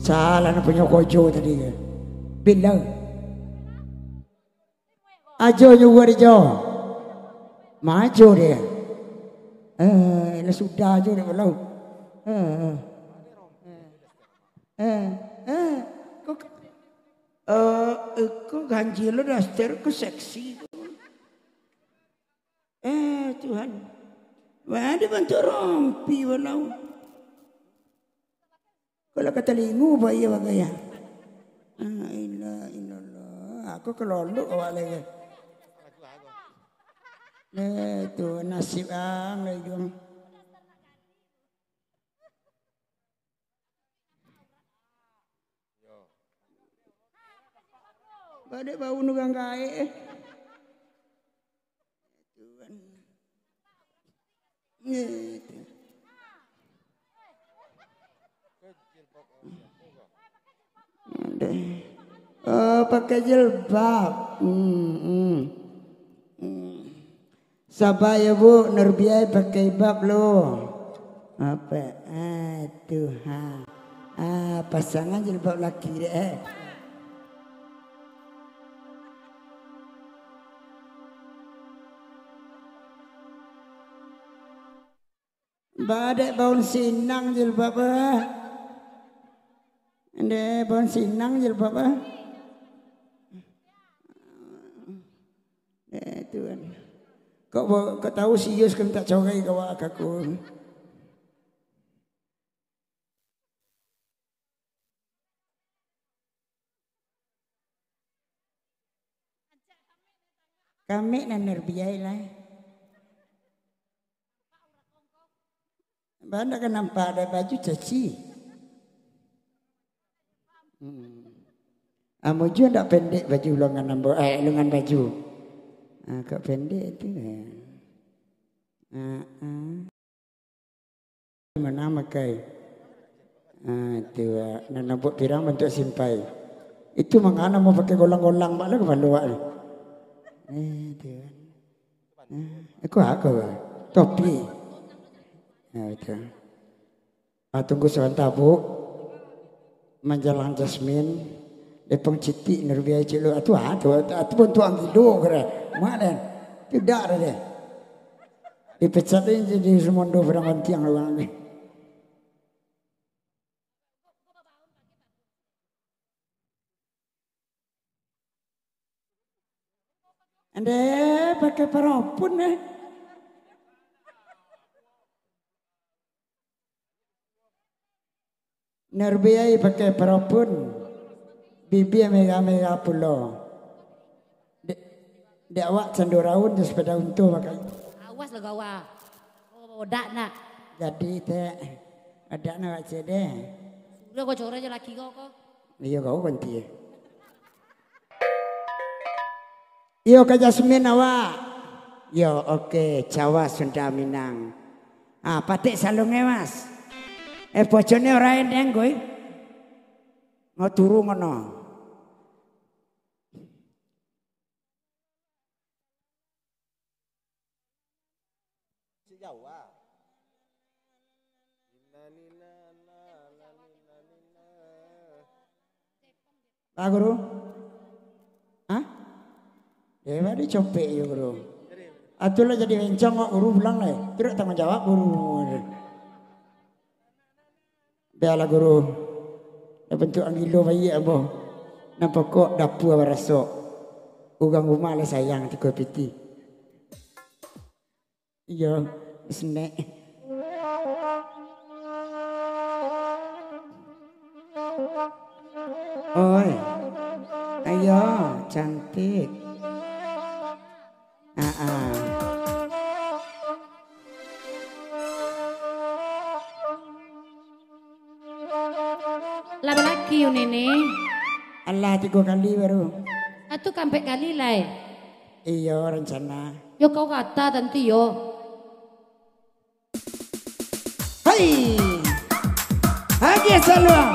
Salah na punya kojo tadi ke. Bila. Ajo juga dia. Maju dia. Sudah aja dia belum. Kok ganjil lo daster ku seksi. Tuhan. Wah, dia bantu rompi walau. Kalau kata lingu bayi bagaya. Ilah. Aku kelolok awak lagi. Tu nasib ang lagi. Badai bau nugang gae. Tuhan. Pakai jilbab. Sabar ya bu, Nurbiai pakai bab lo. Apa? Tuhan. Pasangan jilbab laki deh. Badai baun sinang jilbab Ande baun sinang jilbab Tuhan. Kau tahu serius kan tak corai kau aku. Kami nak nerbiai lah. Banda kan nampak ada baju caci. Amuju tak pendek baju lengan baju. Kau pendek tu. Mana makai? Tu nak buat pirang bentuk simpai. Itu mengana mau pakai golang-golang malah kepala awak. Tu. Aku topi. Itu. Tunggu sebentar bu. Menjalan Jasmine. Lepang citik Nurbiai cilo. Atu pun tuang hidup kira. Mana? Tidak ada deh. Dipecat ini jadi semondo perang tiang orang ni. Ande pakai parapun eh. Nurbiai pakai parapun. Bibi mega pulau. Dia awak cenduraun di sepeda untu makai. Awas lah gawa. Odak nak. Jadi teh ada nak baca deh. Sudah kau cora je laki kau. Iya kau ganti. Iyo ke Jasmine awak. Yo oke, Jawa Sunda Minang. Patik salungnya mas. Bojone ora endeng kowe. Mau turu ngono. Jawa. Pak Guru? Hah? Dewa di copek ya Guru. Atulah jadi wencong kok Guru bilang lah. Tidak tanggung jawab Guru. Biarlah Guru. Bentuk anggilo bayi apa? Nampak kok dapur apa rasok. Ugang rumah lah sayang tiga piti. Iya, snack. Oi, ayo cantik. Laba laki yun nene. Allah 3 kali baru. Atu kampek kali lah. Iya rencana. Yo kau kata tanti yo. Hai, Haji Salwa.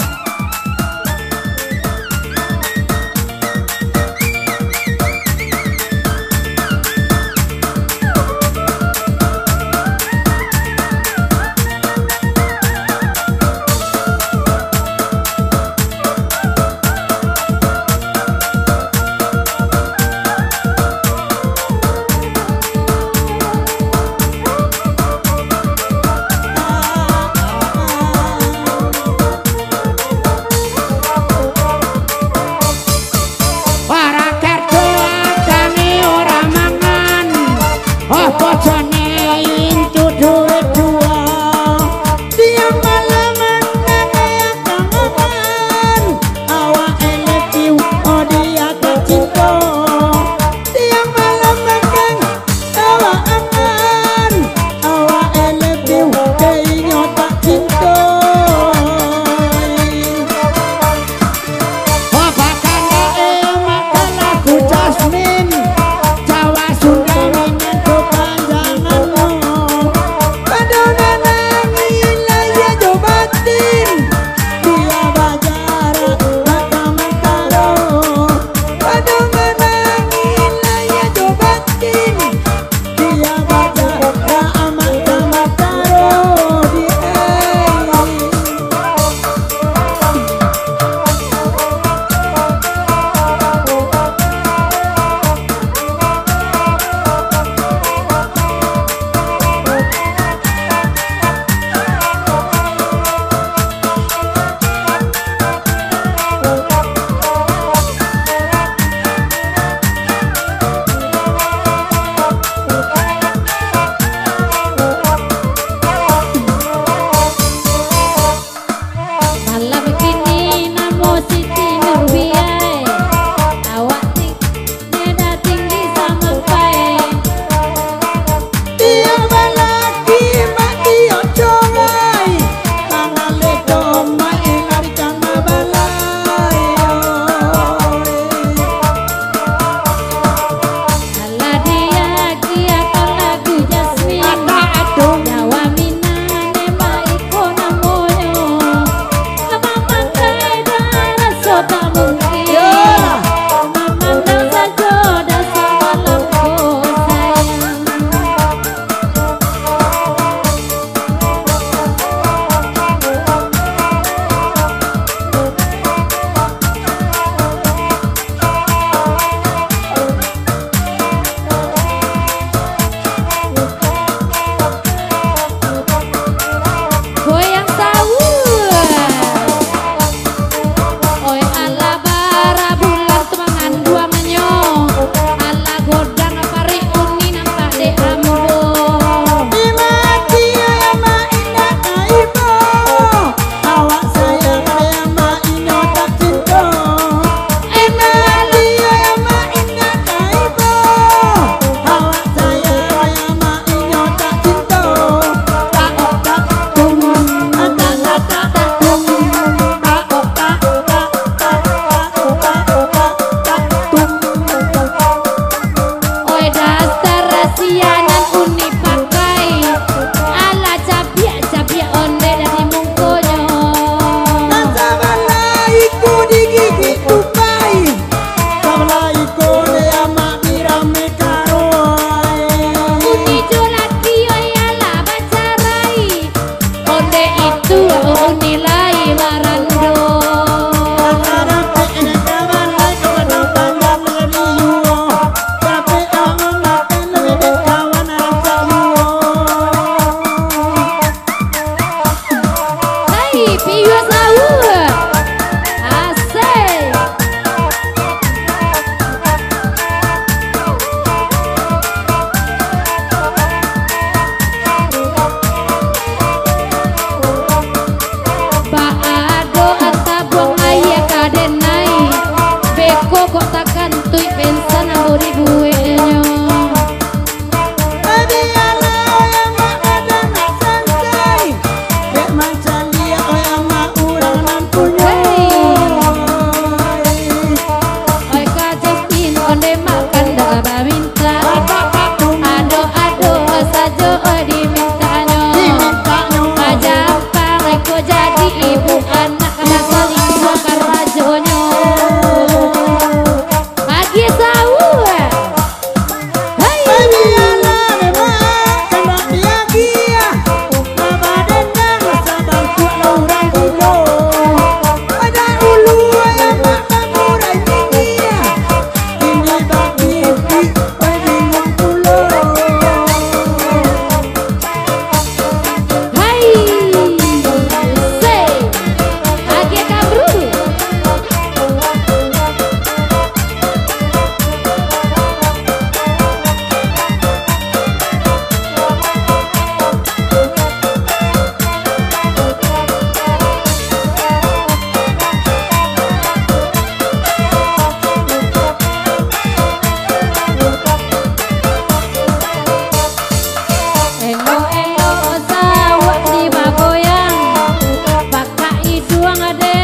Ade